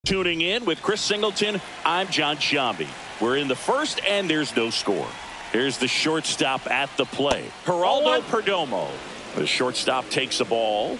Tuning in with Chris Singleton, I'm John Sciambi. We're in the first, and there's no score. Here's the shortstop at the plate, Geraldo Perdomo. The shortstop takes the ball.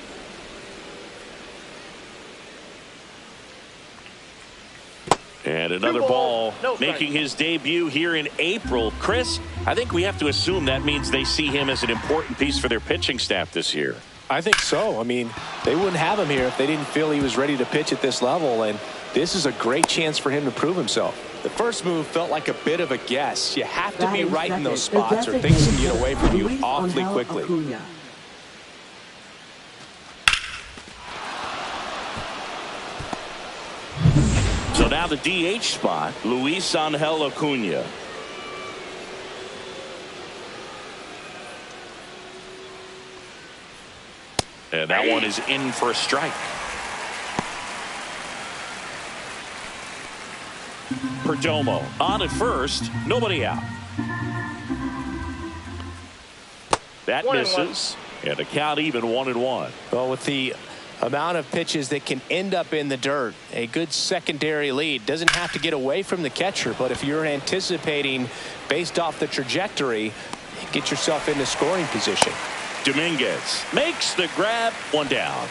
And another ball making his debut here in April. Chris, I think we have to assume that means they see him as an important piece for their pitching staff this year. I think so. I mean, they wouldn't have him here if they didn't feel he was ready to pitch at this level, and this is a great chance for him to prove himself. The first move felt like a bit of a guess. You have to be right in those spots or things can get away from you awfully quickly. So now the DH spot, Luis Angel Acuna. And that one is in for a strike. Perdomo on at first, nobody out. That misses, and the count even 1-1. Well, with the amount of pitches that can end up in the dirt, a good secondary lead doesn't have to get away from the catcher, but if you're anticipating based off the trajectory, get yourself into scoring position. Dominguez makes the grab, one down.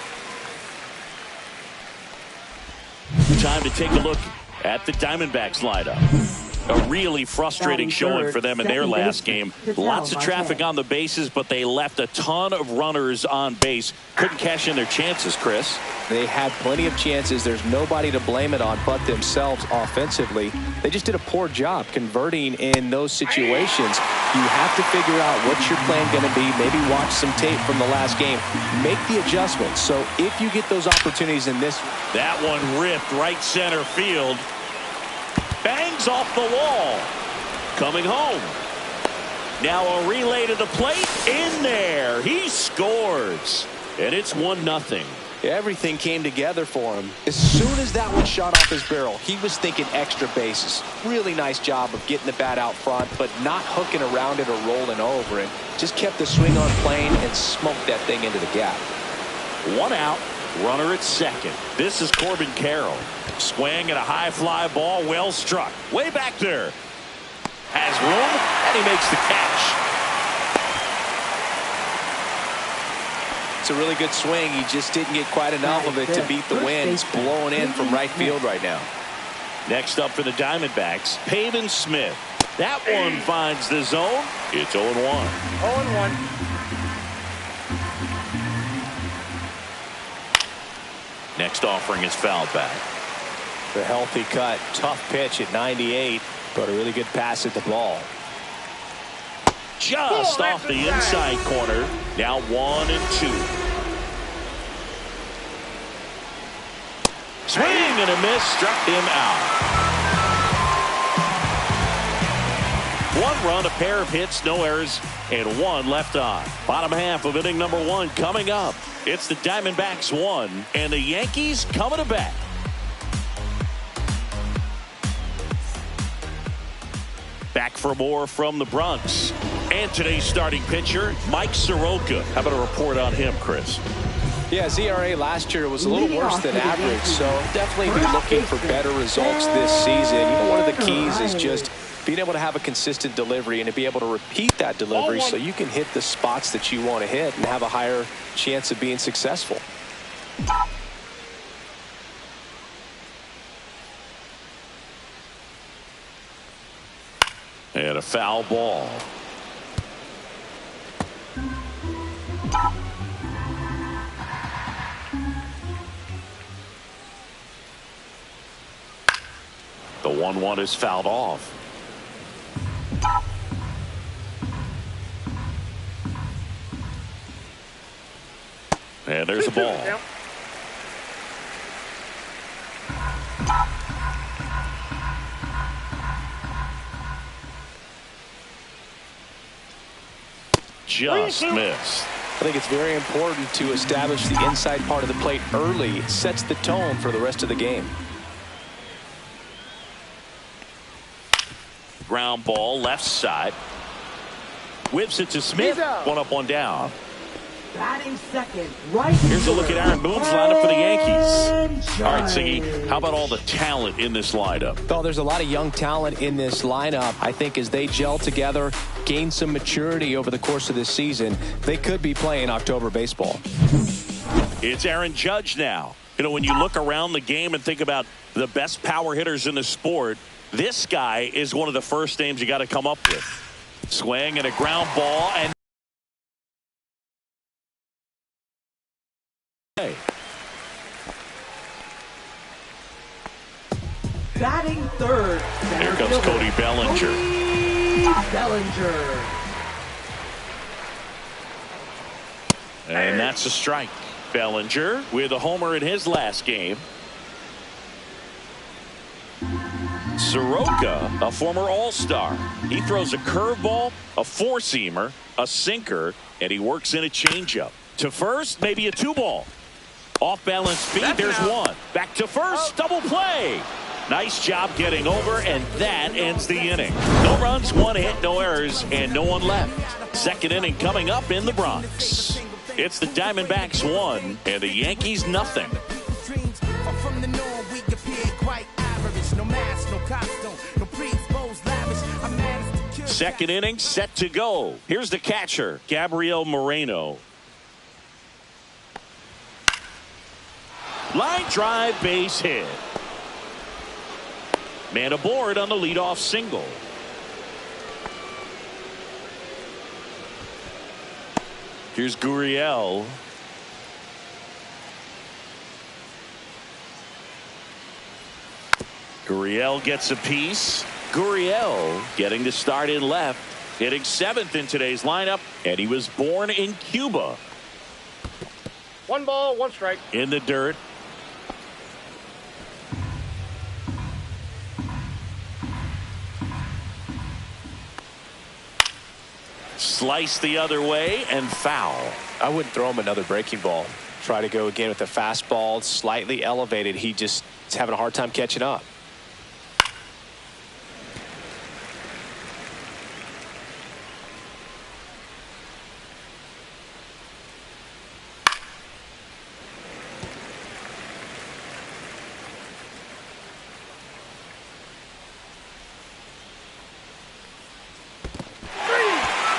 Time to take a look at the Diamondbacks lineup. A really frustrating showing for them in their last game. Lots of traffic on the bases, but they left a ton of runners on base. Couldn't cash in their chances, Chris. They had plenty of chances. There's nobody to blame it on but themselves offensively. They just did a poor job converting in those situations. You have to figure out what's your plan going to be. Maybe watch some tape from the last game. Make the adjustments. So if you get those opportunities in this. That one ripped right center field. Bangs off the wall. Coming home. Now a relay to the plate. In there. He scores. And it's 1-0. Everything came together for him. As soon as that one shot off his barrel, he was thinking extra bases. Really nice job of getting the bat out front, but not hooking around it or rolling over it. Just kept the swing on plane and smoked that thing into the gap. 1 out. Runner at second. This is Corbin Carroll. Swing at a high fly ball, well struck. Way back there. Has room, and he makes the catch. It's a really good swing. He just didn't get quite enough of it to beat the wind. It's blowing in from right field right now. Next up for the Diamondbacks, Pavin Smith. That one finds the zone. It's 0-1. 0-1. Next offering is fouled back. The healthy cut. Tough pitch at 98, but a really good pass at the ball. Just off the inside corner. Now 1-2. Swing and a miss. Struck him out. 1 run, a pair of hits, no errors, and 1 left on. Bottom half of inning number 1 coming up. It's the Diamondbacks 1 and the Yankees coming to bat. Back for more from the Bronx. And today's starting pitcher, Mike Soroka. How about a report on him, Chris? Yeah, his ERA last year was a little worse than average, so definitely be looking for better results this season. One of the keys is just being able to have a consistent delivery and to be able to repeat that delivery so you can hit the spots that you want to hit and have a higher chance of being successful. And a foul ball. The 1-1 is fouled off. And there's a ball. Just missed. I think it's very important to establish the inside part of the plate early. It sets the tone for the rest of the game. Ground ball left side. Whips it to Smith. 1 up, 1 down. Batting second, right. Here's a look at Aaron Boone's lineup for the Yankees. All right, Siggy, how about all the talent in this lineup? Oh, there's a lot of young talent in this lineup. I think as they gel together, gain some maturity over the course of this season, they could be playing October baseball. It's Aaron Judge now. You know, when you look around the game and think about the best power hitters in the sport, this guy is one of the first names you got to come up with. Swing and a ground ball, and Batting third. Here comes Cody Bellinger. Cody Bellinger. And that's a strike. Bellinger with a homer in his last game. Soroka, a former All-Star. He throws a curveball, a four-seamer, a sinker, and he works in a changeup. To first, maybe a two-ball. Off-balance speed, there's one. Back to first, double play. Nice job getting over, and that ends the inning. No runs, one hit, no errors, and no one left. Second inning coming up in the Bronx. It's the Diamondbacks 1 and the Yankees nothing. Second inning set to go. Here's the catcher, Gabriel Moreno. Line drive, base hit. Man aboard on the leadoff single. Here's Gurriel. Gurriel gets a piece. Gurriel getting the start in left, hitting 7th in today's lineup, and he was born in Cuba. 1 ball, 1 strike. In the dirt. Slice the other way and foul. I wouldn't throw him another breaking ball. Try to go again with the fastball, slightly elevated. He just is having a hard time catching up.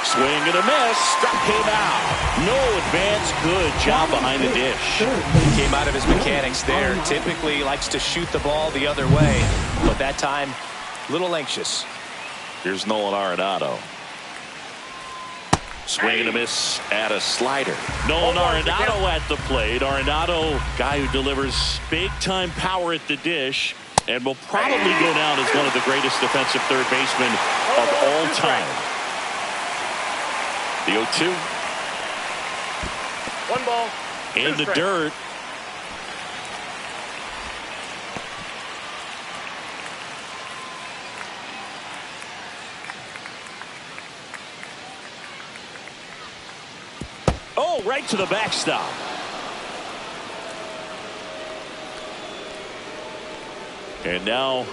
Swing and a miss. Struck him out. No advance. Good job behind the dish. Came out of his mechanics there. Typically likes to shoot the ball the other way, but that time a little anxious. Here's Nolan Arenado. Swing and a miss at a slider. Nolan Arenado at the plate. Arenado, guy who delivers big-time power at the dish and will probably go down as one of the greatest defensive third basemen of all time. The 0-2. 1 ball. In the dirt. Oh, right to the backstop. And now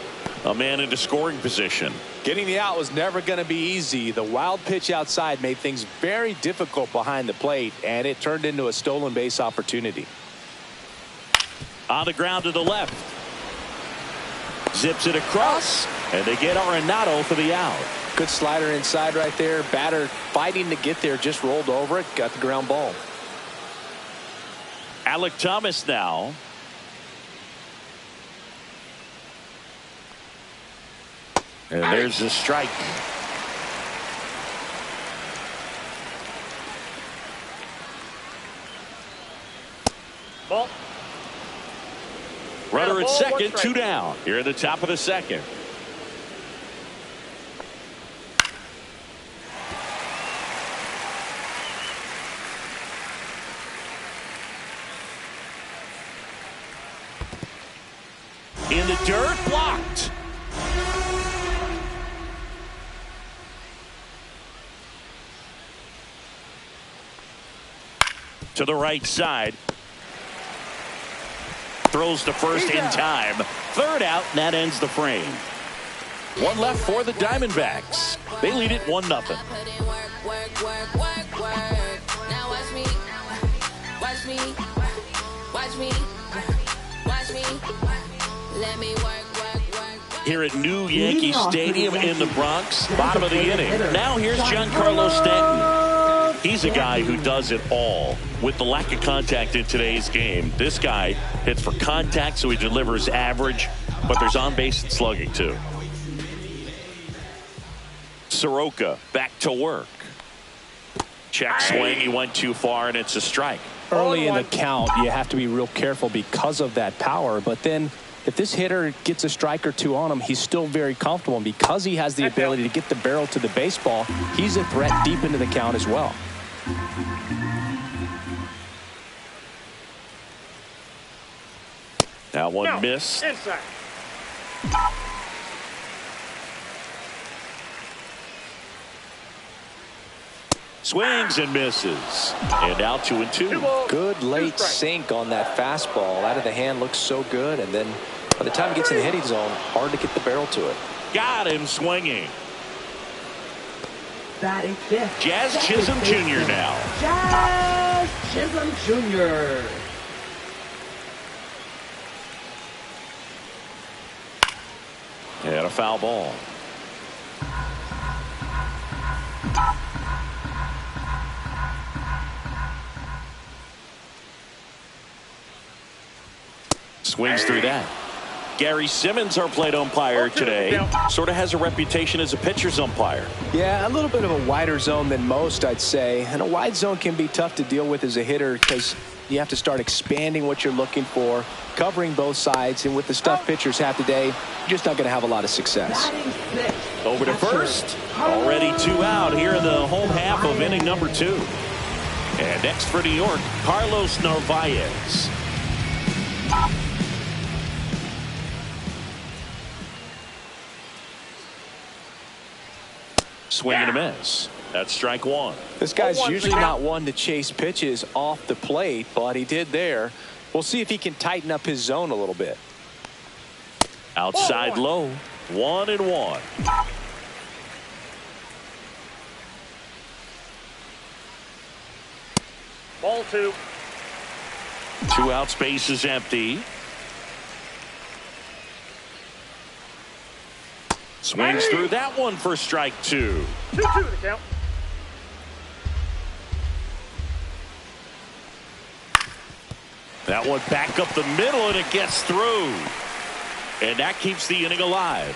a man into scoring position. Getting the out was never going to be easy. The wild pitch outside made things very difficult behind the plate, and it turned into a stolen base opportunity. On the ground to the left. Zips it across, and they get Arenado for the out. Good slider inside right there. Batter fighting to get there, just rolled over it, got the ground ball. Alek Thomas now. And there's the strike. Ball. Runner at second, 2 down. Here at the top of the second. In the dirt, blocked. To the right side. Throws to first in time. Third out, and that ends the frame. 1 left for the Diamondbacks. They lead it 1-0. here at New Yankee Stadium in the Bronx. Bottom of the inning. Now here's Giancarlo Stanton. He's a guy who does it all. With the lack of contact in today's game, this guy hits for contact, so he delivers average, but there's on-base and slugging too. Soroka back to work. Check swing. He went too far, and it's a strike. Early in the count, you have to be real careful because of that power. But then if this hitter gets a strike or two on him, he's still very comfortable. And because he has the ability to get the barrel to the baseball, he's a threat deep into the count as well. That one missed. Inside. Swings and misses. And now 2-2. Good late sink on that fastball. Out of the hand looks so good. And then by the time it gets in the hitting zone, hard to get the barrel to it. Got him swinging. Batting fifth. Jazz Chisholm Jr. now. Jazz Chisholm Jr. And a foul ball. Swings through that. Gary Simmons, our plate umpire today, sort of has a reputation as a pitcher's umpire. Yeah, a little bit of a wider zone than most, I'd say. And a wide zone can be tough to deal with as a hitter because you have to start expanding what you're looking for, covering both sides. And with the stuff pitchers have today, you're just not going to have a lot of success. Over to first. Already 2 out here in the home half of inning number 2. And next for New York, Carlos Narvaez. Swing and a miss. That's strike 1. This guy's usually not one to chase pitches off the plate, but he did there. We'll see if he can tighten up his zone a little bit. Outside low. 1-1. Ball 2. 2 outs, base is empty. Swings through that one for strike 2. 2-2 the count. That one back up the middle, and it gets through. And that keeps the inning alive.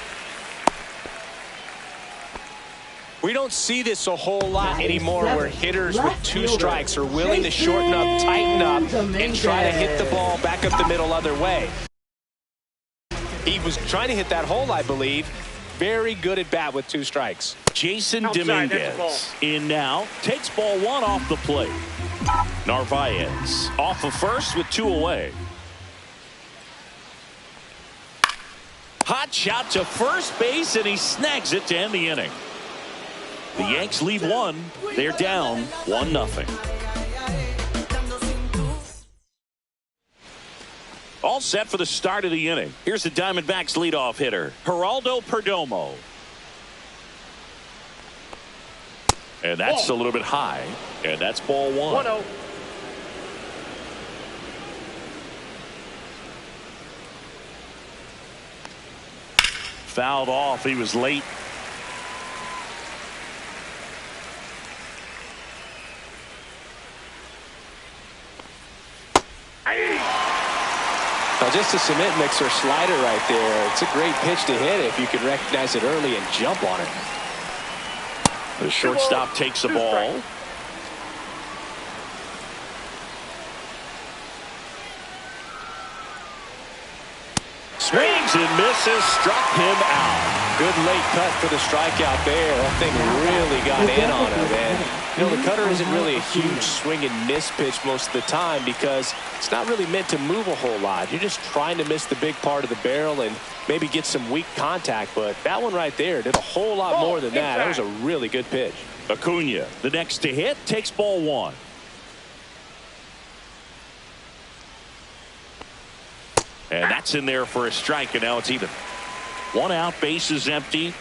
We don't see this a whole lot anymore where hitters with 2 strikes are willing to shorten up, tighten up, and try to hit the ball back up the middle other way. He was trying to hit that hole, I believe. Very good at bat with 2 strikes. Jason Dominguez in now. Takes ball 1 off the plate. Narvaez off of first with 2 away. Hot shot to first base, and he snags it to end the inning. The Yanks leave 1. They're down 1-0. All set for the start of the inning. Here's the Diamondbacks leadoff hitter, Geraldo Perdomo. And that's a little bit high. And that's ball 1. 1-0. Fouled off. He was late. Now just a cement mixer slider right there. It's a great pitch to hit if you can recognize it early and jump on it. The shortstop takes the ball. Swings and misses, struck him out. Good late cut for the strikeout there. That thing really got in on him, man. You know, the cutter isn't really a huge swing and miss pitch most of the time because it's not really meant to move a whole lot. You're just trying to miss the big part of the barrel and maybe get some weak contact. But that one right there did a whole lot more than that. That was a really good pitch. Acuna, the next to hit, takes ball 1. And that's in there for a strike, and now it's even. 1 out, base is empty.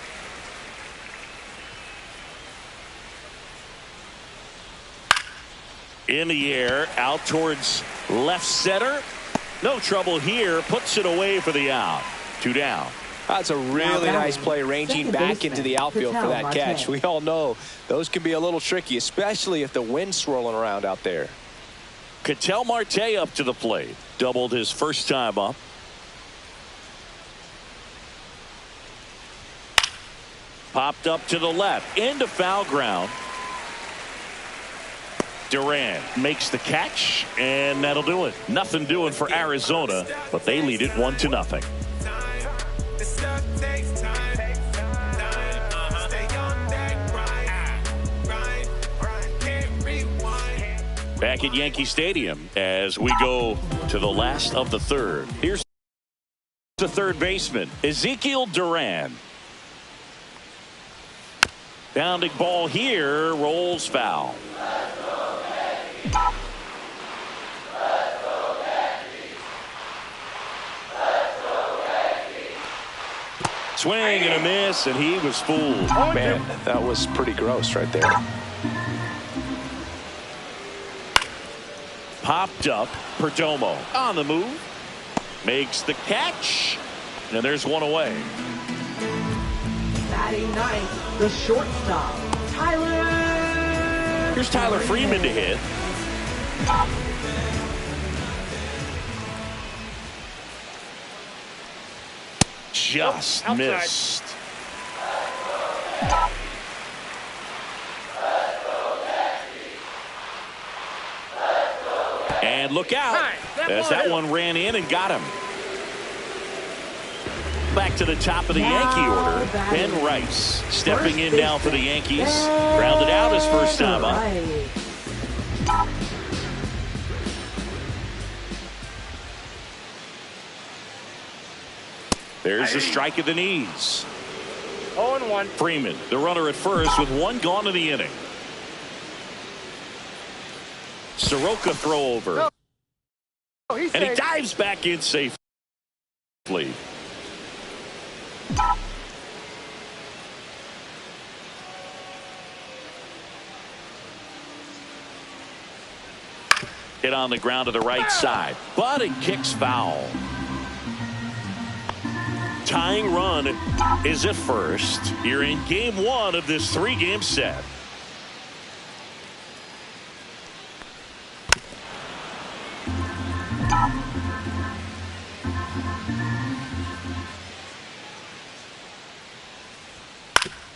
In the air, out towards left center. No trouble here, puts it away for the out. 2 down. That's a really nice play, ranging back into the outfield for that catch. We all know those can be a little tricky, especially if the wind's swirling around out there. Ketel Marte up to the plate. Doubled his first time up. Popped up to the left. Into foul ground. Duran makes the catch, and that'll do it. Nothing doing for Arizona, but they lead it 1-0. Back at Yankee Stadium as we go to the last of the third. Here's the third baseman, Ezekiel Duran. Bounding ball here, rolls foul. Swing and a miss, and he was fooled. Man, that was pretty gross right there. Popped up. Perdomo on the move. Makes the catch. And there's one away. Batting ninth, the shortstop, Tyler. Here's Tyler Freeman to hit. Just missed. And look out as that one ran in and got him. Back to the top of the Yankee order. Ben Rice stepping in now for the Yankees. Grounded out his first time up. There's a strike at the knees. 0-1. Freeman, the runner at first with one gone in the inning. Soroka throw over. And he dives back in safely. Hit on the ground to the right side, but it kicks foul. Tying run is at first. You're in game one of this three-game set.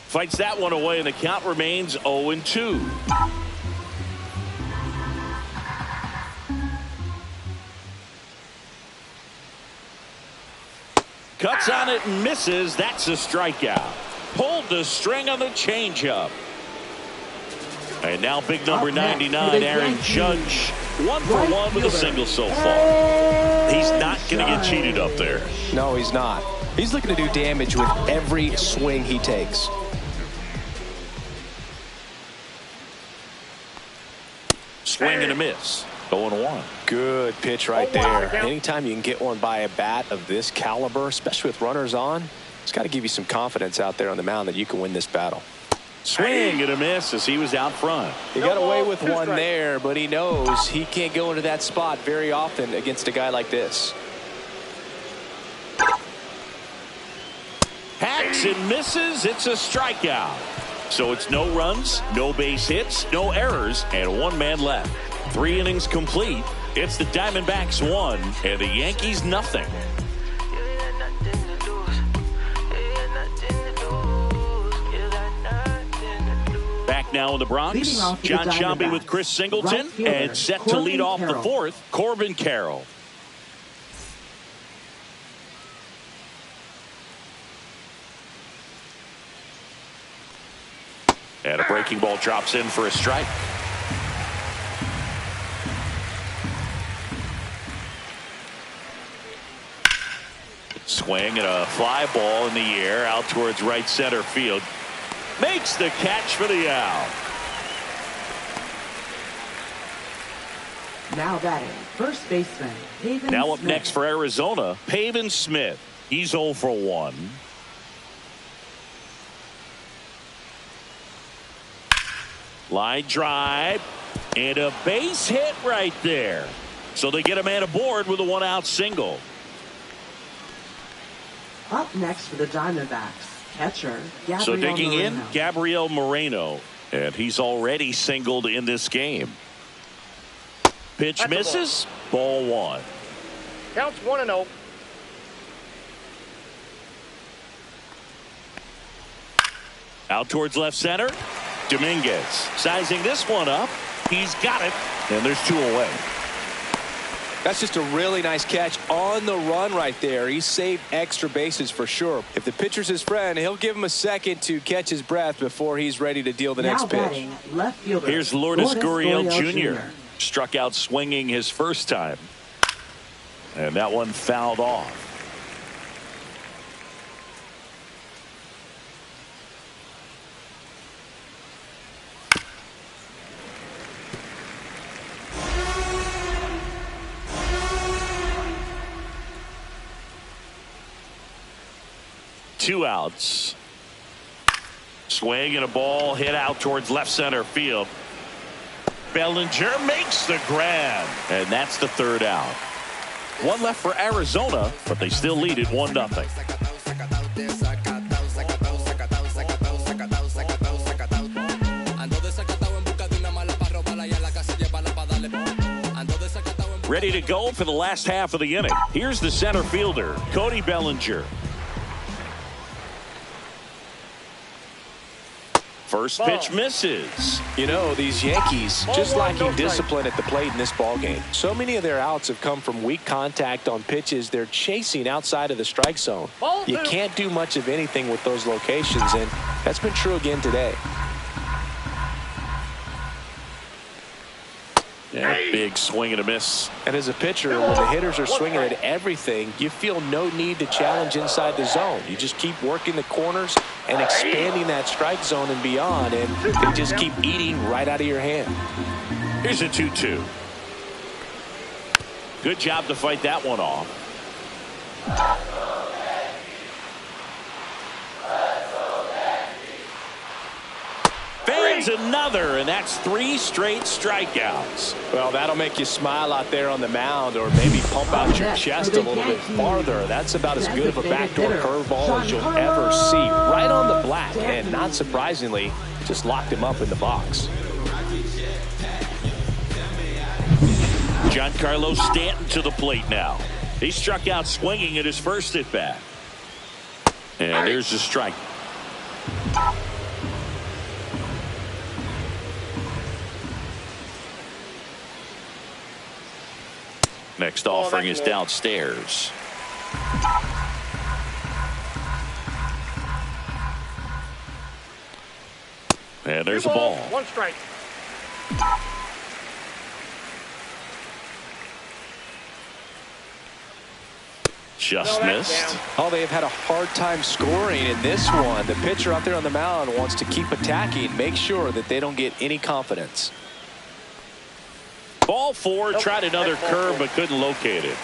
Fights that one away, and the count remains 0-2. Cuts on it and misses. That's a strikeout. Pulled the string on the changeup. And now big number 99, Aaron Judge. 1 for 1 with a single so far. He's not going to get cheated up there. No, he's not. He's looking to do damage with every swing he takes. Swing and a miss. 0-1. Good pitch right there. Anytime you can get one by a bat of this caliber, especially with runners on, it's got to give you some confidence out there on the mound that you can win this battle. Swing and a miss as he was out front. He got away with one there, but he knows he can't go into that spot very often against a guy like this. Hacks and misses. It's a strikeout. So it's no runs, no base hits, no errors, and one man left. 3 innings complete. It's the Diamondbacks 1 and the Yankees nothing. Back now in the Bronx, John Sciambi with Chris Singleton, and set to lead off the fourth, Corbin Carroll. And a breaking ball drops in for a strike. Swing and a fly ball in the air out towards right center field. Makes the catch for the out. Now batting, first baseman, Pavin Now up Smith. next for Arizona, Pavin Smith. He's 0 for 1. Line drive and a base hit right there. So they get a man aboard with a 1-out single. Up next for the Diamondbacks, catcher Gabriel So digging in, Moreno. Gabriel Moreno. And he's already singled in this game. Pitch That's a misses. Ball one. Counts 1-0. Out towards left center. Dominguez sizing this one up. He's got it. And there's two away. That's just a really nice catch on the run right there. He saved extra bases for sure. If the pitcher's his friend, he'll give him a second to catch his breath before he's ready to deal the next pitch. Batting, left fielder. Here's Lourdes Gurriel Gurriel Jr. Struck out swinging his first time. And that one fouled off. Two outs. Swing and a ball hit out towards left center field. Bellinger makes the grab, and that's the third out. One left for Arizona, but they still lead it 1-0. Ready to go for the last half of the inning. Here's the center fielder, Cody Bellinger. First pitch misses. You know, these Yankees just Ball one, lacking no discipline at the plate in this ball game. So many of their outs have come from weak contact on pitches they're chasing outside of the strike zone. Ball You two. can't do much of anything with those locations, and that's been true again today. Yeah, big swing and a miss. And as a pitcher, when the hitters are swinging at everything, you feel no need to challenge inside the zone. You just keep working the corners and expanding that strike zone and beyond, and they just keep eating right out of your hand. Here's a 2-2. Good job to fight that one off. Fans another, and that's 3 straight strikeouts. Well, that'll make you smile out there on the mound, or maybe pump out your chest a little bit farther. That's about as good of a backdoor curveball as you'll ever see. Right on the black, and not surprisingly, just locked him up in the box. Giancarlo Stanton to the plate now. He struck out swinging at his first at bat. And there's the strike. Next offering is downstairs. And there's a ball. 1 strike. Just No, that's missed. down. Oh, they have had a hard time scoring in this one. The pitcher out there on the mound wants to keep attacking, make sure that they don't get any confidence. Ball 4, tried another That's ball curve 4. but couldn't locate it.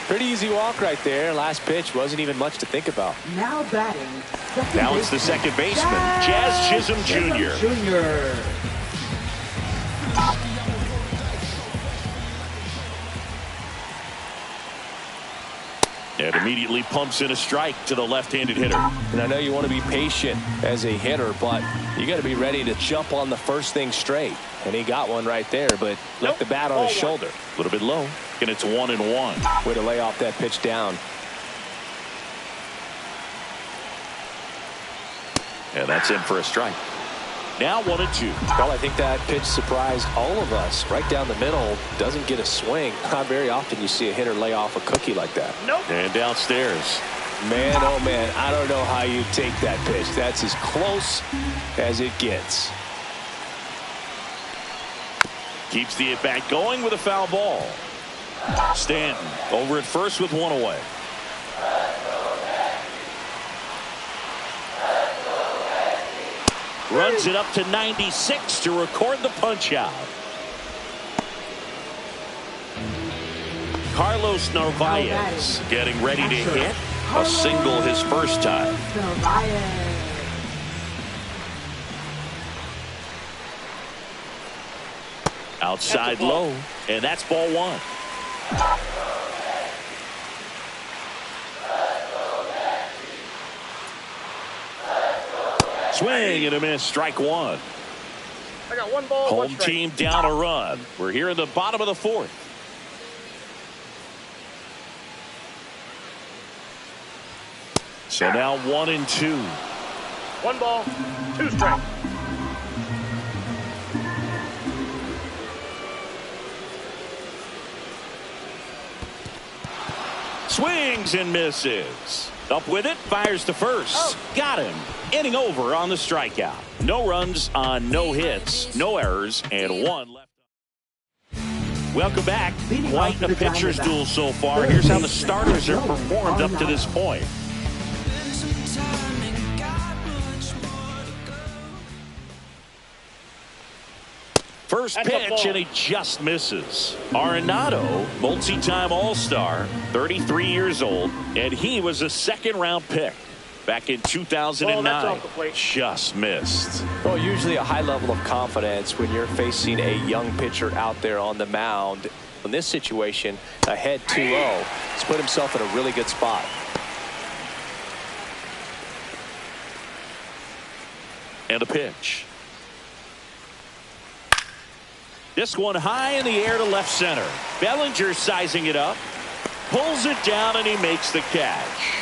Pretty easy walk right there. Last pitch wasn't even much to think about. Now batting, second Now it's the baseman, second baseman, Jazz Chisholm Jr. Jr. And immediately pumps in a strike to the left-handed hitter. And I know you want to be patient as a hitter, but you got to be ready to jump on the first thing straight. And he got one right there, but left the bat on his shoulder. A little bit low, and it's 1-1. Way to lay off that pitch down. And that's in for a strike. Now 1-2. Well, I think that pitch surprised all of us. Right down the middle, doesn't get a swing. Not very often you see a hitter lay off a cookie like that. Nope. And downstairs. Man, oh man, I don't know how you take that pitch. That's as close as it gets. Keeps the at-bat going with a foul ball. Stanton over at first with 1 away. Runs it up to 96 to record the punch out. Carlos Narvaez getting ready to hit a single his first time. Narvaez. Outside low, and that's ball 1. Swing and a miss. Strike one. I got one ball, one Home strike. team down a run. We're here in the bottom of the fourth. So now 1-2. One ball, two strikes. Swings and misses. Up with it, fires to first. Got him. Inning over on the strikeout. No runs on no hits, no errors, and one left. Welcome back. Quite a pitcher's duel so far. Here's how the starters have performed up to this point. First pitch, and he just misses. Arenado, multi-time All-Star, 33 years old, and he was a second-round pick back in 2009. Just missed. Well, usually a high level of confidence when you're facing a young pitcher out there on the mound. In this situation, ahead 2-0. He's put himself in a really good spot. And a pitch. This one high in the air to left center. Bellinger sizing it up. Pulls it down, and he makes the catch.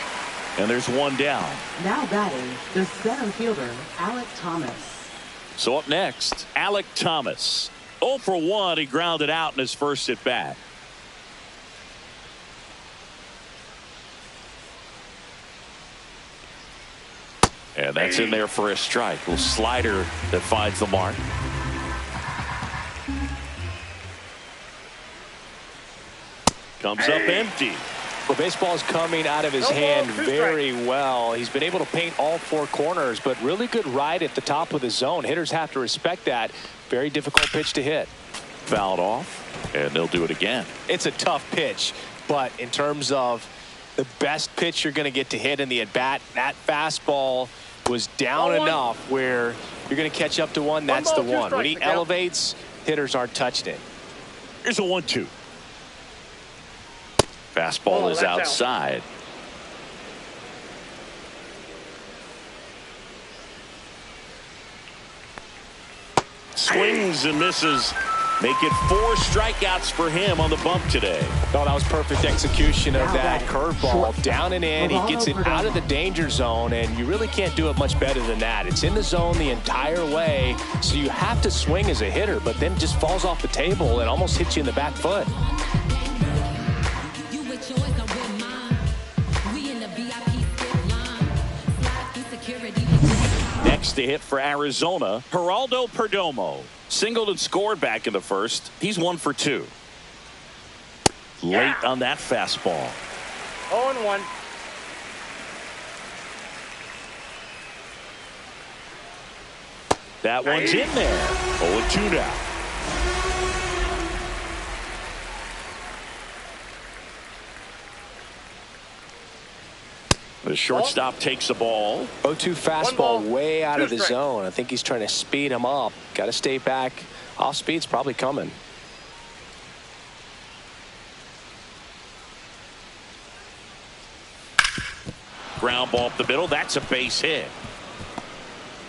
And there's one down. Now batting, the center fielder, Alek Thomas. So up next, Alek Thomas. 0 for 1. He grounded out in his first at bat. And that's in there for a strike. A little slider that finds the mark. Comes up empty. Well, baseball is coming out of his hand very well. He's been able to paint all four corners, but really good ride at the top of the zone. Hitters have to respect that. Very difficult pitch to hit. Fouled off, and they'll do it again. It's a tough pitch, but in terms of the best pitch you're going to get to hit in the at-bat, that fastball was down enough where you're going to catch up to one. That's the one. When he elevates, hitters aren't touching it. Here's a 1-2. Fastball is outside. Swings and misses. Make it 4 strikeouts for him on the bump today. Oh, that was perfect execution of that curveball. Down and in. He gets it out of the danger zone, and you really can't do it much better than that. It's in the zone the entire way, so you have to swing as a hitter, but then it just falls off the table and almost hits you in the back foot. Next to hit for Arizona, Geraldo Perdomo. Singled and scored back in the first. He's 1 for 2. Late on that fastball. 0-1. That one's in there. 0-2 now. The shortstop takes the ball. 0-2 fastball way out of the zone. I think he's trying to speed him up. Got to stay back. Off speed's probably coming. Ground ball up the middle. That's a base hit.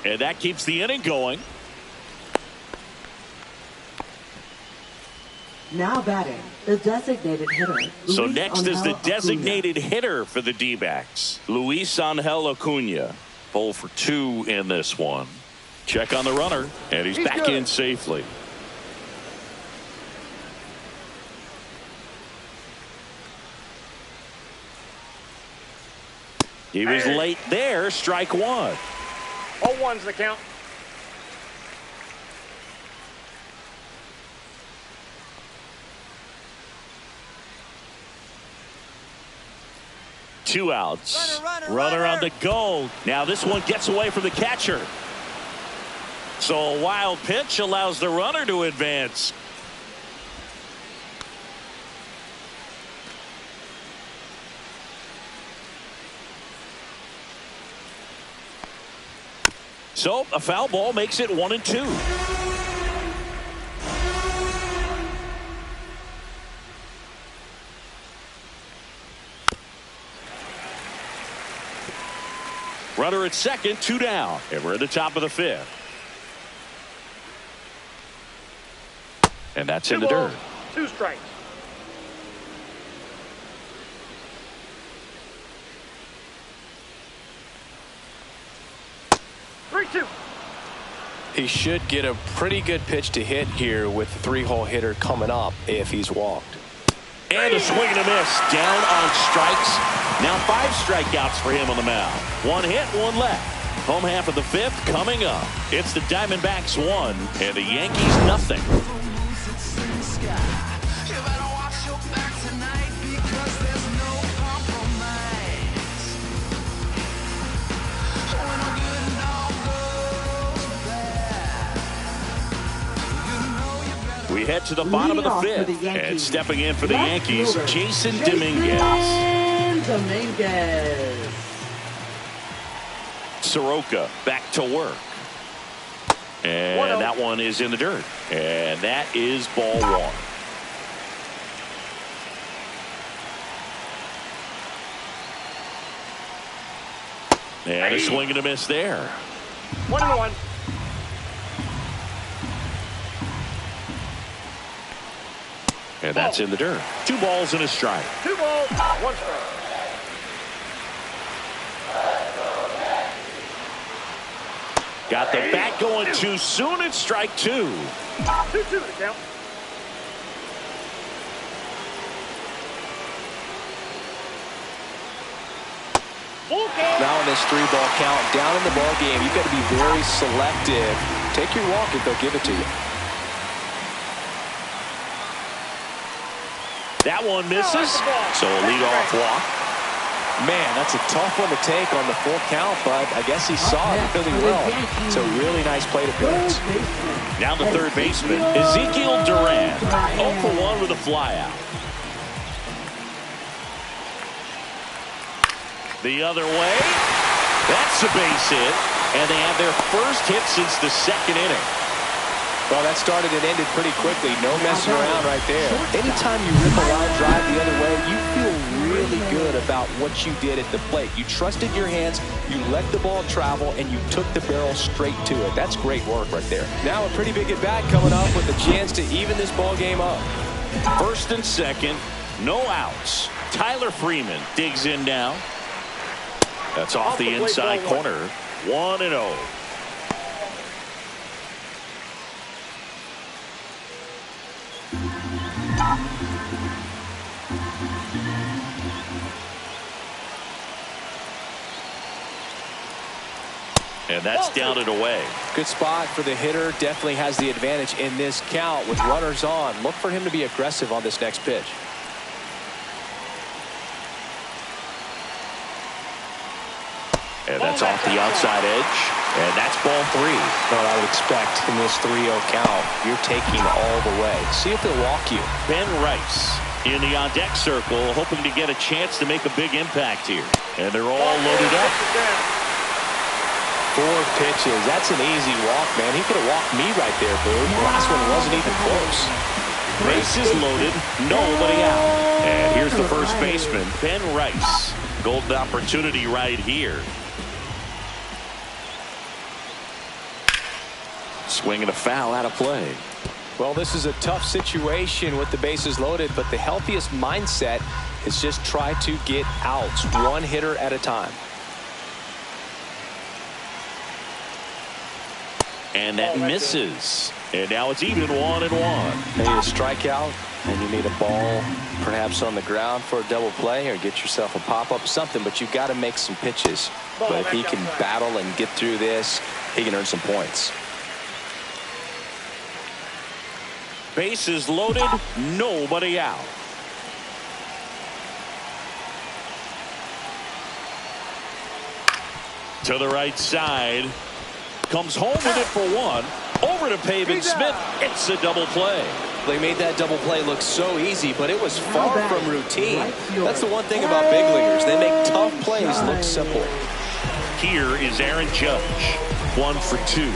And that keeps the inning going. Now batting, the designated hitter. So Luis next is the Angel designated Acuna. hitter for the D-backs, Luis Angel Acuna. 0 for 2 in this one. Check on the runner, and he's back in safely. He was late there. Strike one. 0-1's the count. Two outs. Runner on the go. Now this one gets away from the catcher. So a wild pitch allows the runner to advance. So a foul ball makes it 1-2. Runner at second, 2 down. And we're at the top of the 5th. And that's in the dirt. 2 strikes. He should get a pretty good pitch to hit here with the 3-hole hitter coming up if he's walked. And a swing and a miss. Down on strikes. Now 5 strikeouts for him on the mound. 1 hit, 1 left. Home half of the 5th coming up. It's the Diamondbacks 1 and the Yankees nothing. We head to the bottom of the 5th, and stepping in for the Yankees, Jason Dominguez. Soroka back to work. And that one is in the dirt. And that is ball 1. And a swing and a miss there. 1-1. And that's in the dirt. 2 balls and a strike. 2 balls, 1 strike. Got the bat going too soon. It's strike 2. 2-2 to count. Now in this 3-ball count, down in the ball game, you've got to be very selective. Take your walk if they'll give it to you. That one misses, so a leadoff walk. Man, that's a tough one to take on the full count, but I guess he saw it really well. It's a really nice plate appearance. Now the third baseman, Ezekiel Duran. 0 for 1 with a flyout. The other way. That's a base hit, and they have their first hit since the 2nd inning. Well, that started and ended pretty quickly. No messing around right there. Anytime you rip a line drive the other way, you feel really good about what you did at the plate. You trusted your hands, you let the ball travel, and you took the barrel straight to it. That's great work right there. Now a pretty big at-bat coming up with a chance to even this ball game up. 1st and 2nd, no outs. Tyler Freeman digs in now. That's off the inside corner. 1-0. And that's down and away. Good spot for the hitter. Definitely has the advantage in this count with runners on. Look for him to be aggressive on this next pitch. And that's off the outside edge. And that's ball 3. Well, I would expect in this 3-0 count, you're taking all the way. See if they'll walk you. Ben Rice in the on-deck circle, hoping to get a chance to make a big impact here. And they're all loaded up. 4 pitches. That's an easy walk, man. He could have walked me right there, Boo. The last one wasn't even close. Bases loaded, nobody out. And here's the first baseman, Ben Rice. Golden opportunity right here. Swing and a foul out of play. Well, this is a tough situation with the bases loaded, but the healthiest mindset is just try to get outs, 1 hitter at a time. And that misses. And now it's even 1-1. You need a strikeout, and you need a ball perhaps on the ground for a double play, or get yourself a pop-up, something, but you've got to make some pitches. But if he can battle and get through this, he can earn some points. Bases loaded, nobody out. To the right side. Comes home with it for 1. Over to Pavin Smith. It's a double play. They made that double play look so easy, but it was far from routine. That's the one thing about big leaguers. They make tough plays look simple. Here is Aaron Judge. 1 for 2.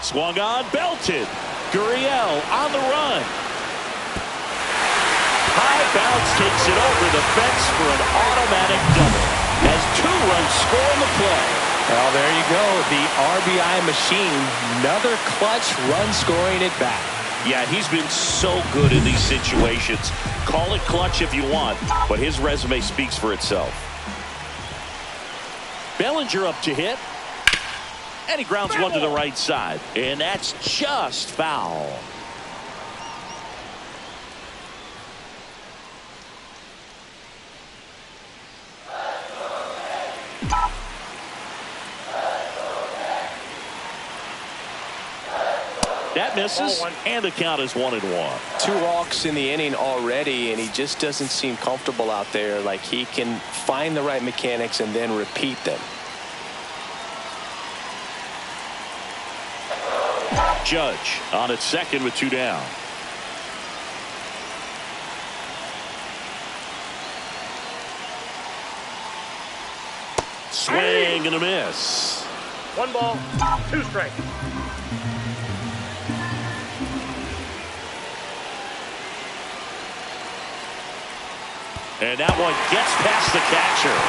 Swung on, belted. Gurriel on the run. High bounce takes it over the fence for an automatic double. Has 2 runs score in the play. Well, there you go. The RBI machine. Another clutch run scoring at bat. Yeah, he's been so good in these situations. Call it clutch if you want, but his resume speaks for itself. Bellinger up to hit. And he grounds one to the right side. And that's just foul. That misses, and the count is 1-1. 2 walks in the inning already, and he just doesn't seem comfortable out there. Like he can find the right mechanics and then repeat them. Judge on at second with 2 down. Swing and a miss. 1 ball, 2 strikes. And that one gets past the catcher.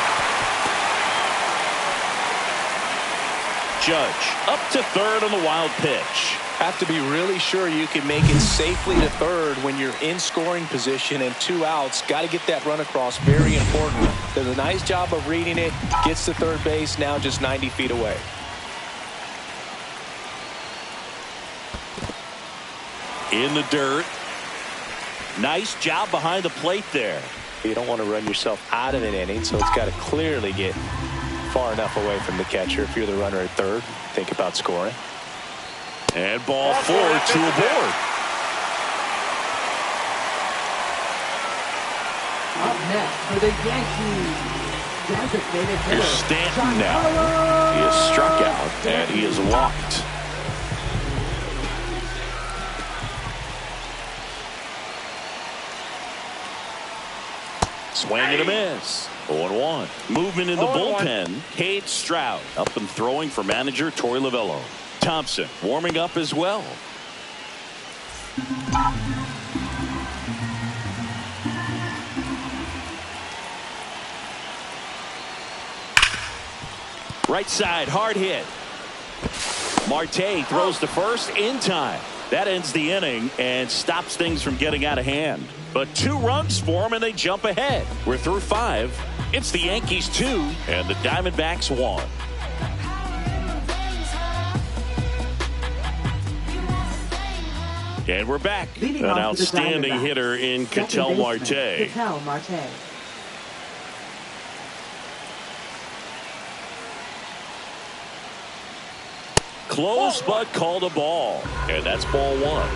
Judge up to third on the wild pitch. Have to be really sure you can make it safely to third when you're in scoring position and 2 outs. Got to get that run across. Very important. Does a nice job of reading it. Gets to third base. Now just 90 feet away. In the dirt. Nice job behind the plate there. You don't want to run yourself out of an inning, so it's got to clearly get far enough away from the catcher. If you're the runner at third, think about scoring. And ball 4, 2 aboard. Up next for the Yankees, designated hitter Here's Stanton now. He is struck out, and he is walked. Swing and a miss. 0-1. Movement in the bullpen. Cade Stroud up and throwing for manager Torey Lovullo. Thompson warming up as well. Right side, hard hit. Marte throws to first in time. That ends the inning and stops things from getting out of hand. But 2 runs for them, and they jump ahead. We're through 5. It's the Yankees 2 and the Diamondbacks 1. And we're back. Leading An off for the outstanding Diamondbacks, hitter in second Ketel baseman, Marte. Ketel Marte. Close but called a ball. And that's ball 1.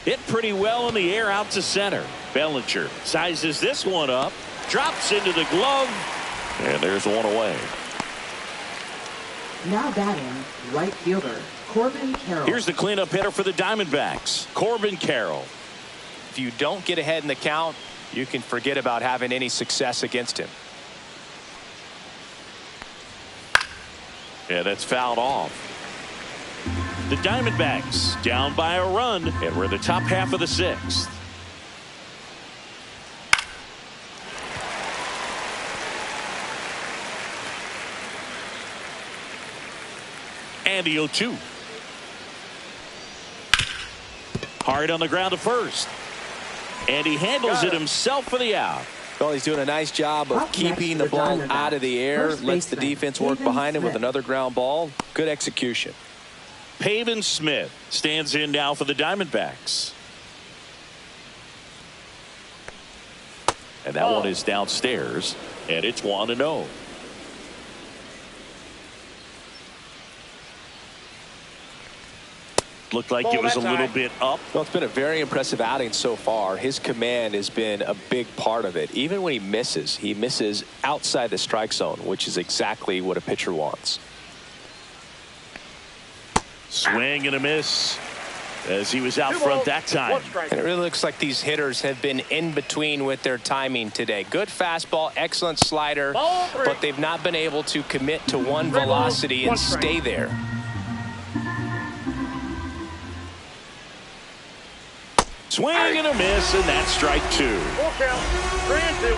Hit pretty well in the air out to center. Bellinger sizes this one up. Drops into the glove. And there's one away. Now batting, right fielder, Corbin Carroll. Here's the cleanup hitter for the Diamondbacks, Corbin Carroll. If you don't get ahead in the count, you can forget about having any success against him. Yeah, that's fouled off. The Diamondbacks down by a run, and we're in the top half of the 6th. And the 0-2. Hard on the ground to first. And he handles it himself for the out. Well, he's doing a nice job of keeping the ball out of the air. Lets the defense work behind him with another ground ball. Good execution. Pavin Smith stands in now for the Diamondbacks. And that one is downstairs. And it's 1-0. Looked like it was a little bit up. Well, it's been a very impressive outing so far. His command has been a big part of it. Even when he misses outside the strike zone, which is exactly what a pitcher wants. Swing and a miss. as he was out front that time. And it really looks like these hitters have been in between with their timing today. Good fastball, excellent slider, but they've not been able to commit to one velocity and stay there. Swing and a miss, and that's strike two. Full count, 3-2.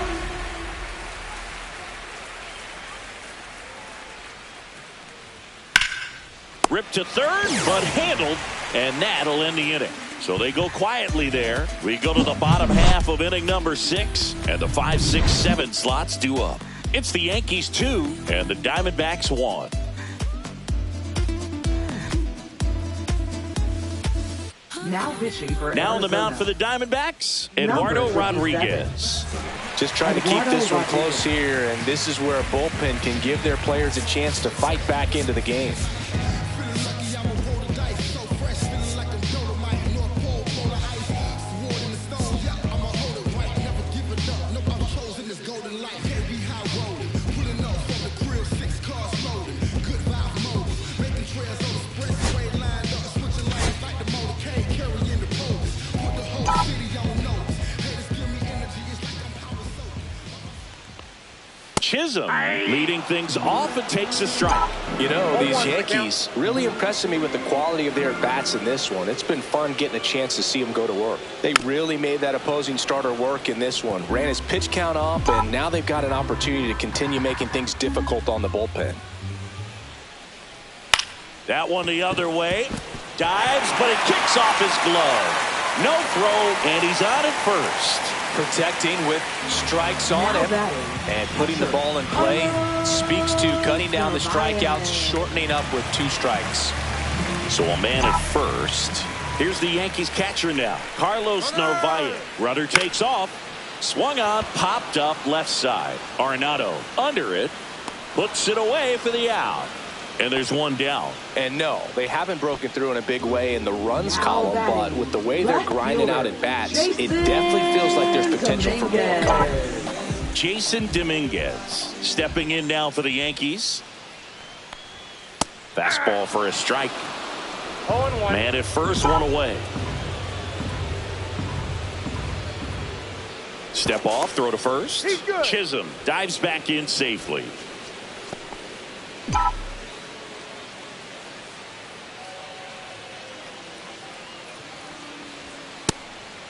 Ripped to third, but handled, and that'll end the inning. So they go quietly there. We go to the bottom half of inning number 6, and the 5, 6, 7 slots due up. It's the Yankees 2, and the Diamondbacks 1. Now pitching for Now on the mound for the Diamondbacks, Eduardo Rodriguez. Just trying to keep this one close here, and this is where a bullpen can give their players a chance to fight back into the game. Chisholm leading things off and takes a strike. You know, these Yankees really impressing me with the quality of their bats in this one. It's been fun getting a chance to see them go to work. They really made that opposing starter work in this one. Ran his pitch count up, and now they've got an opportunity to continue making things difficult on the bullpen. That one the other way. Dives, but it kicks off his glove. No throw, and he's on at first. Protecting with strikes on him and putting the ball in play speaks to cutting down the strikeouts, shortening up with 2 strikes. So a man at first. Here's the Yankees catcher now, Carlos Narvaez. Runner takes off, swung on, popped up left side. Arenado under it, puts it away for the out. And there's one down. And no, they haven't broken through in a big way in the runs column, but with the way they're grinding out at bats, it definitely feels like there's potential for more coming. Jason Dominguez stepping in now for the Yankees. Fastball for a strike. 0-1. Man at first, one away. Step off, throw to first. Chisholm dives back in safely.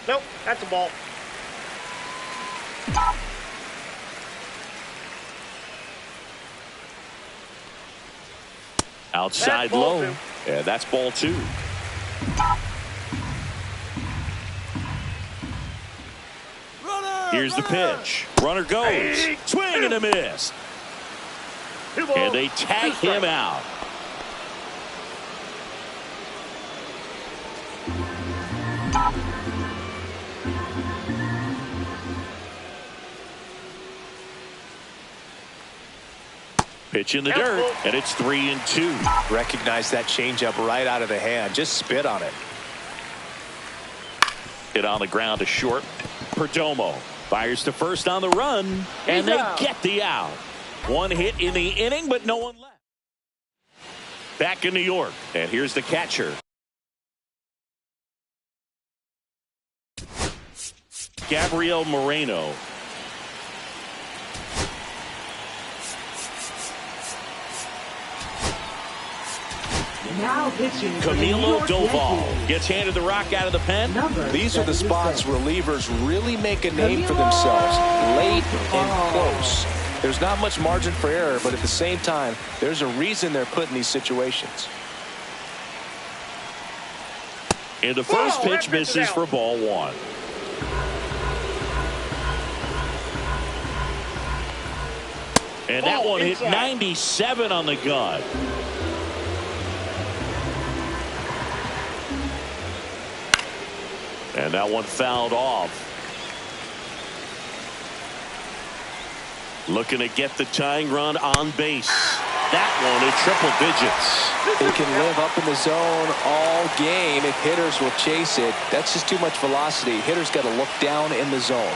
Nope, that's a ball. Outside That's ball low. two. Yeah, that's ball 2. Here's the pitch. Runner goes. Swing and a miss. 2 balls, And they tag 2 him strikes. out. Pitch in the dirt, and it's 3-2. Recognize that changeup right out of the hand. Just spit on it. Hit on the ground to short. Perdomo fires to first on the run, and they get the out. One hit in the inning, but no one left. Back in New York, and here's the catcher. Gabriel Moreno. Now pitching for the New Camilo York Doval Yankees. gets handed the rock out of the pen. These are the spots relievers really make a name for themselves, late and close. There's not much margin for error, but at the same time, there's a reason they're put in these situations. And the first pitch misses for ball 1. And that one hit 97 on the gun. And that one fouled off. Looking to get the tying run on base. That one at triple digits. They can live up in the zone all game if hitters will chase it. That's just too much velocity. Hitters got to look down in the zone.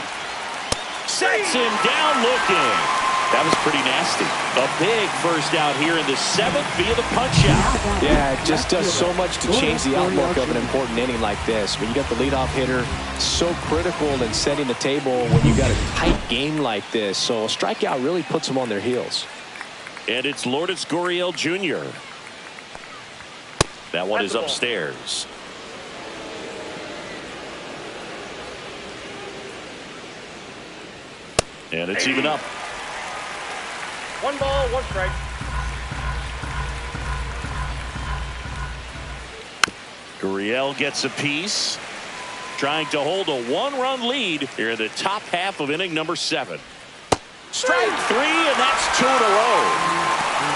Sets him down looking. That was pretty nasty. A big first out here in the 7th via the punch-out. Yeah, it just does so much to change the outlook of an important inning like this. When you got the leadoff hitter, so critical in setting the table when you got a tight game like this. So a strikeout really puts them on their heels. And it's Lourdes Gurriel Jr. That one is upstairs. And it's even up. 1 ball, 1 strike. Gurriel gets a piece, trying to hold a 1-run lead here in the top half of inning number 7. Strike 3, and that's 2 in a row.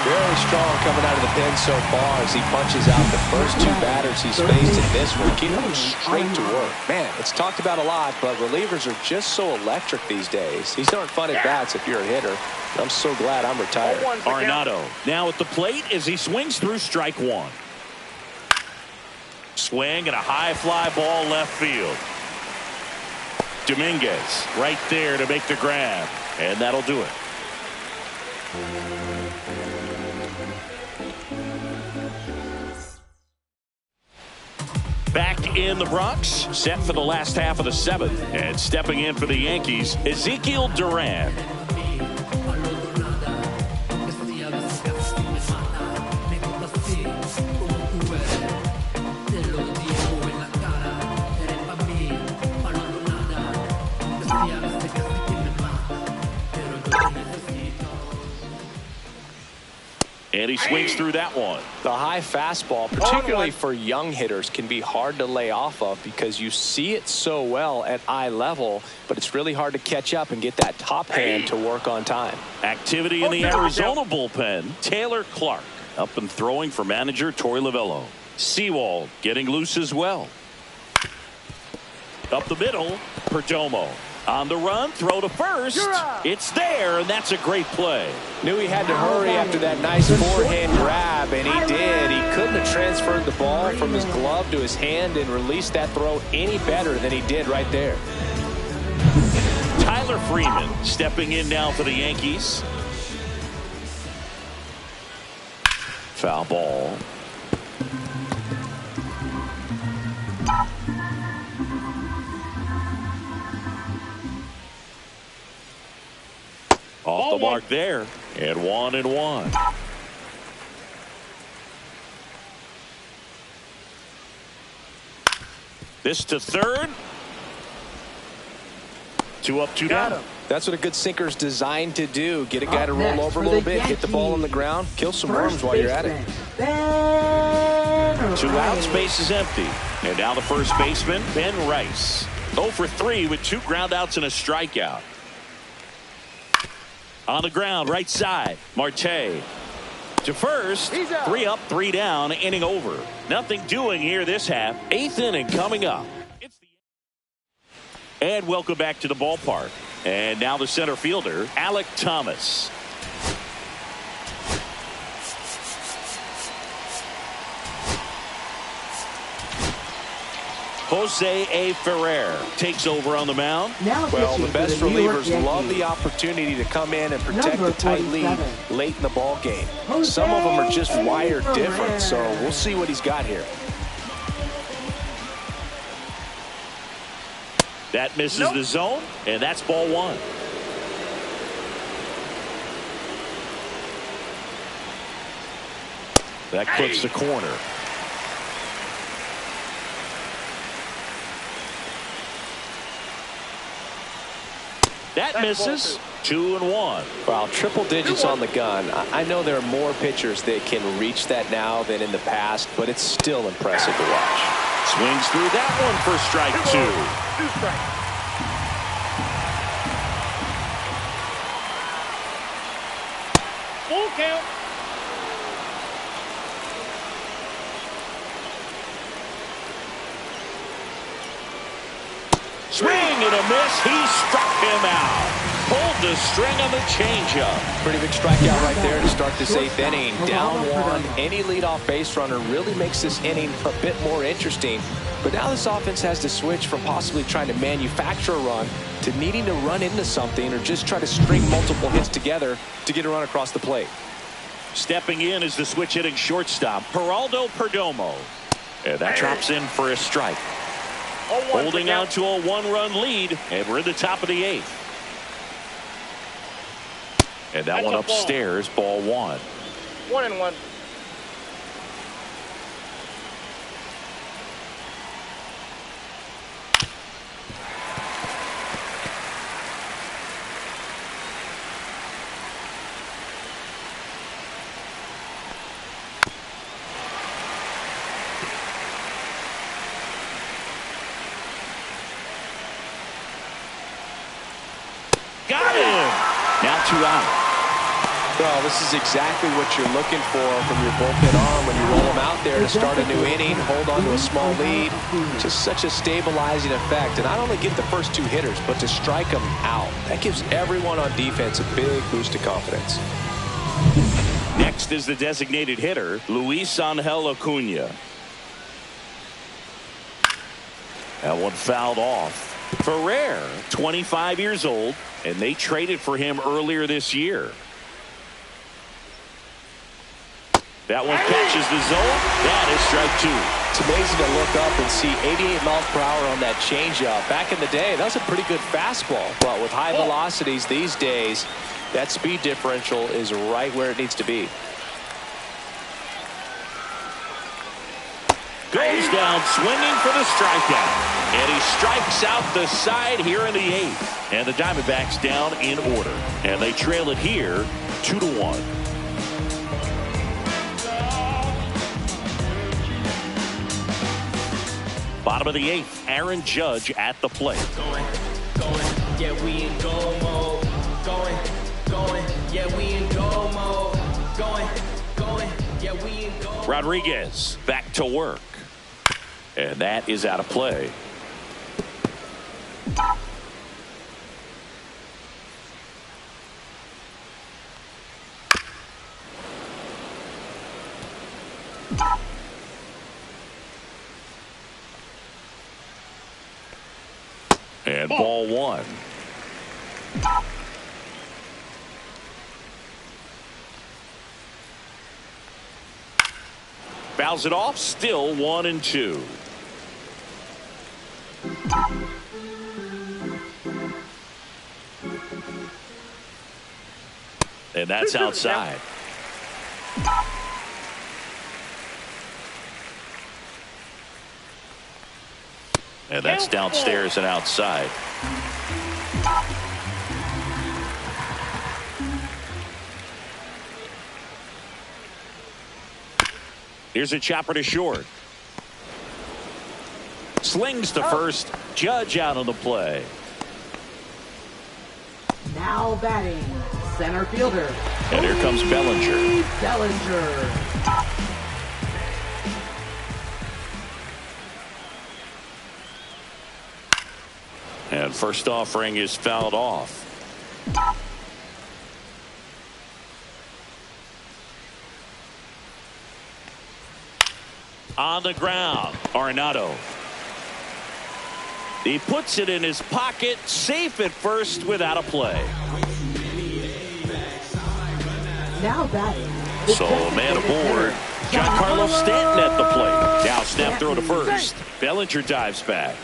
Very strong coming out of the pen so far as he punches out the first 2 batters he's faced in this one. Keeping them straight to work. Man, it's talked about a lot, but relievers are just so electric these days. These aren't fun at bats if you're a hitter. I'm so glad I'm retired. Arenado now at the plate as he swings through strike 1. Swing and a high fly ball left field. Dominguez right there to make the grab, and that'll do it. Back in the Bronx, set for the last half of the 7th, and stepping in for the Yankees, Ezekiel Duran. And he swings through that one. The high fastball, particularly for young hitters, can be hard to lay off of because you see it so well at eye level, but it's really hard to catch up and get that top hand to work on time. Activity in the Arizona bullpen. Taylor Clark up and throwing for manager Torey Lovullo. Sewald getting loose as well. Up the middle, Perdomo. On the run, throw to first. It's there, and that's a great play. Knew he had to hurry after that nice forehand grab, and he did. He couldn't have transferred the ball from his glove to his hand and released that throw any better than he did right there. Tyler Freeman stepping in now for the Yankees. Foul ball. Off the mark there, and 1-1. This to third. 2 up, 2 down. That's what a good sinker's designed to do. Get a guy to roll over a little bit, hit the ball on the ground, kill some worms while you're at it. 2 outs, base is empty. And now the first baseman, Ben Rice. 0 for 3 with 2 ground outs and a strikeout. On the ground, right side, Marte to first. 3 up, 3 down, inning over. Nothing doing here this half. 8th inning coming up. And welcome back to the ballpark. And now the center fielder, Alek Thomas. Jose A. Ferrer takes over on the mound. Well, the best relievers love the opportunity to come in and protect a tight lead late in the ball game. Some of them are just wired different, so we'll see what he's got here. That misses the zone, and that's ball 1. That clips the corner. That misses. 2-1. Wow, triple digits on the gun. I know there are more pitchers that can reach that now than in the past, but it's still impressive to watch. Swings through that one for strike 2. 2 strikes. Full count. Swing and a miss. He struck him out. Pulled pulled the string on the changeup. Pretty big strikeout right there to start this 8th inning. Down one. Any leadoff base runner really makes this inning a bit more interesting. But now this offense has to switch from possibly trying to manufacture a run to needing to run into something or just try to string multiple hits together to get a run across the plate. Stepping in is the switch hitting shortstop, Geraldo Perdomo. And that drops in for a strike. Holding on to a 1-run lead, and we're in the top of the 8th. And that one upstairs, ball 1. 1-1. Got him! Now 2 out. Well, this is exactly what you're looking for from your bullpen arm when you roll them out there to start a new inning, hold on to a small lead. Just such a stabilizing effect. And not only get the first 2 hitters, but to strike them out. That gives everyone on defense a big boost of confidence. Next is the designated hitter, Luis Angel Acuna. That one fouled off. Ferrer, 25 years old, and they traded for him earlier this year. That one catches the zone. That is strike 2. It's amazing to look up and see 88 miles per hour on that changeup. Back in the day, that was a pretty good fastball. But with high velocities these days, that speed differential is right where it needs to be. Goes down swinging for the strikeout. And he strikes out the side here in the 8th. And the Diamondbacks down in order. And they trail it here 2-1. Bottom of the 8th, Aaron Judge at the plate. Going, yeah, we in go mode. Going, yeah, we in go mode. Going, yeah, we in go mode. Rodriguez back to work. And that is out of play. And ball 1. Fouls it off, still 1-2. And that's outside. And that's downstairs and outside. Here's a chopper to short. Slings to first. Judge out on the play. Now batting, center fielder. And here comes Bellinger. Bellinger. And first offering is fouled off. On the ground, Arenado. He puts it in his pocket, safe at first without a play. Now batting. So a man aboard. Giancarlo Stanton at the plate. Now snap throw to first. Bellinger dives back.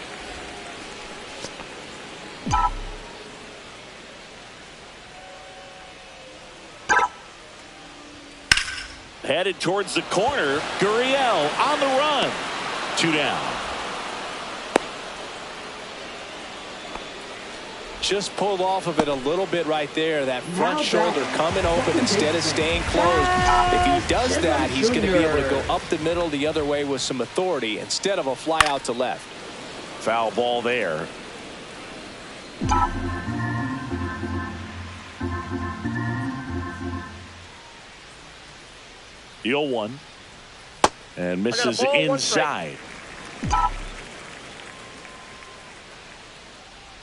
Headed towards the corner. Gurriel on the run. 2 down. Just pulled off of it a little bit right there. That front shoulder coming open instead of staying closed. If he does that, he's going to be able to go up the middle the other way with some authority instead of a fly out to left. Foul ball there. The 0-1. And misses inside.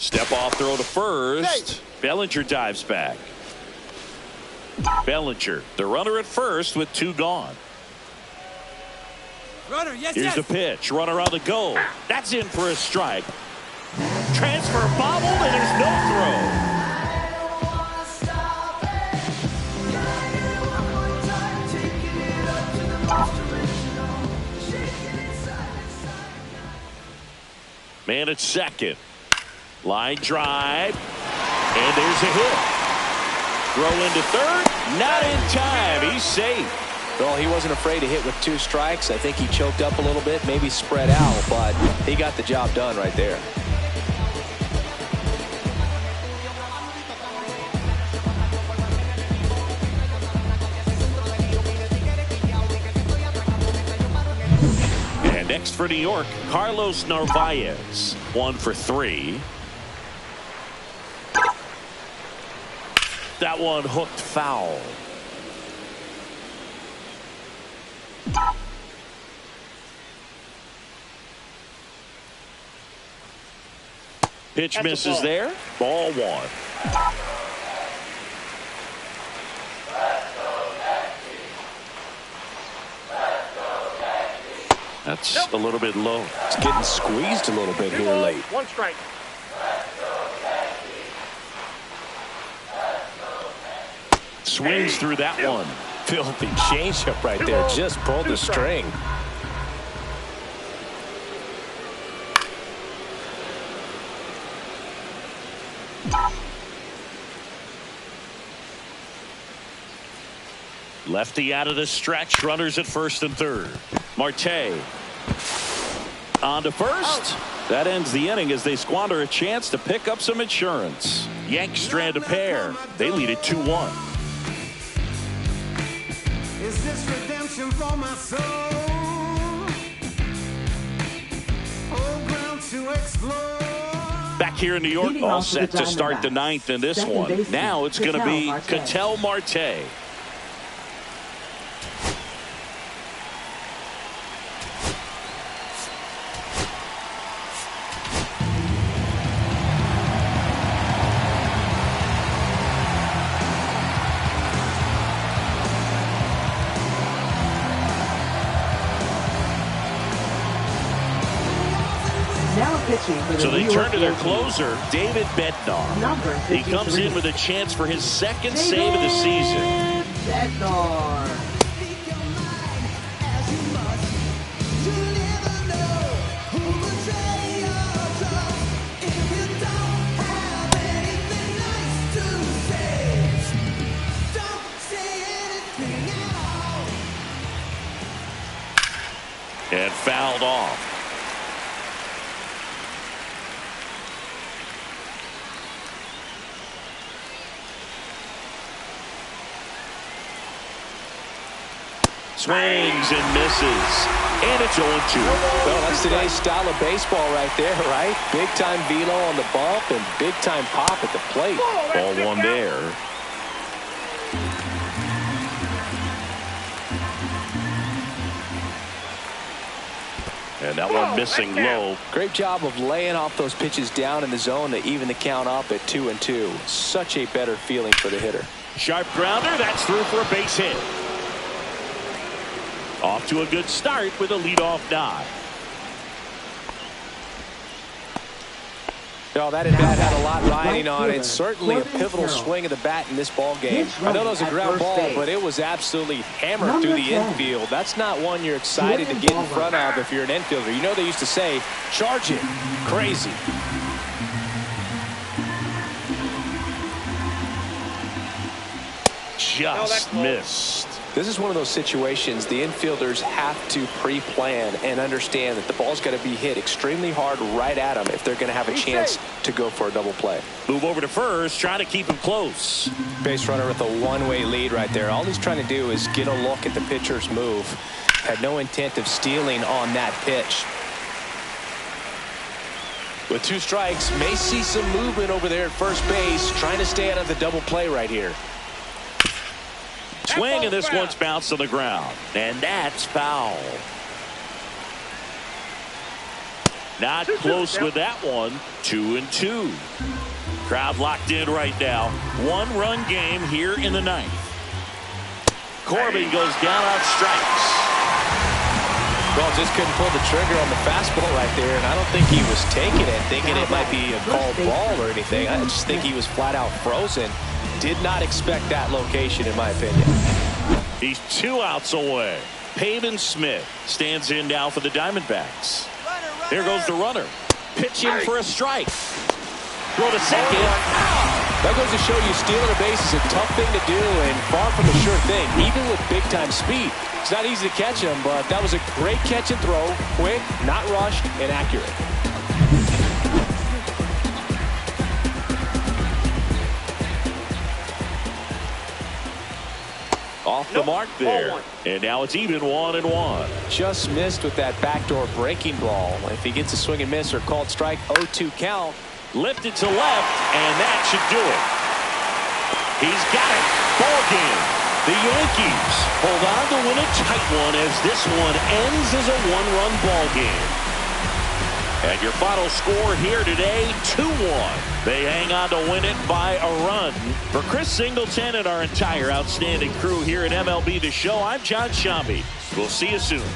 Step off throw to first. Bellinger dives back. Bellinger, the runner at first with 2 gone. Runner, yes, Here's the pitch. Runner on the go. That's in for a strike. Transfer bobbled, and there's no throw. Man at second. Line drive. And there's a hit. Throw into third. Not in time. He's safe. Well, he wasn't afraid to hit with 2 strikes. I think he choked up a little bit, maybe spread out, but he got the job done right there. And next for New York, Carlos Narvaez. 1 for 3. That one hooked foul. Pitch That's misses there. Ball 1. That's a little bit low. It's getting squeezed a little bit 2 here balls, late. 1 strike. Swings through that one. Filthy changeup right there. Just pulled the string. Lefty out of the stretch. Runners at first and third. Marte on to first. That ends the inning as they squander a chance to pick up some insurance. Yanks strand a pair. They lead it 2-1. Is this redemption for my soul? Oh, ground to explore. Back here in New York, Leading all off for set the to start the Diamondbacks. 9th in this Second one. baseman, Now it's going to be Marte. Ketel Marte. Now pitching for the So they New York turn to their Yankees. closer, David Bednar. Number He comes 53. in with a chance for his 2nd save of the season. Bednar. And fouled off. Swings and misses. And it's 0-2. Well, that's today's style of baseball right there, right? Big time velo on the bump and big time pop at the plate. Ball 1 there. And that one missing low. Great job of laying off those pitches down in the zone to even the count up at 2-2. Such a better feeling for the hitter. Sharp grounder. That's through for a base hit. Off to a good start with a leadoff dive. No, that at bat had a lot riding Right on it. fielder, Certainly a Corbin pivotal Carroll. swing of the bat in this ball game. Pitch I know that was a running at ground first ball, base. but it was absolutely hammered Number through the 10. infield. That's not one you're excited to Swinging get in ball front of if you're an infielder. You know they used to say, charge it. Crazy. Just missed. This is one of those situations the infielders have to pre-plan and understand that the ball's got to be hit extremely hard right at them if they're going to have a chance to go for a double play. Move over to first, trying to keep him close. Base runner with a one-way lead right there. All he's trying to do is get a look at the pitcher's move. Had no intent of stealing on that pitch. With 2 strikes, may see some movement over there at first base, trying to stay out of the double play right here. Swing, and this one's bounced on the ground. And that's foul. Not close with that one. 2-2. Crowd locked in right now. 1-run game here in the ninth. Corbin goes down on strikes. Well, just couldn't pull the trigger on the fastball right there, and I don't think he was taking it, thinking it might be a called ball or anything. I just think he was flat out frozen. Did not expect that location, in my opinion. He's 2 outs away. Pavin Smith stands in now for the Diamondbacks. Here goes the runner. Pitching for a strike. Throw to second. That goes to show you stealing a base is a tough thing to do and far from a sure thing, even with big-time speed. It's not easy to catch him, but that was a great catch and throw. Quick, not rushed, and accurate. Off the mark there. And now it's even 1-1. Just missed with that backdoor breaking ball. If he gets a swing and miss or called strike, 0-2 count. Lifted to left, and that should do it. He's got it. Ball game. The Yankees hold on to win a tight one as this one ends as a 1-run ball game. And your final score here today, 2-1. They hang on to win it by a run. For Chris Singleton and our entire outstanding crew here at MLB The Show, I'm John Shambi. We'll see you soon.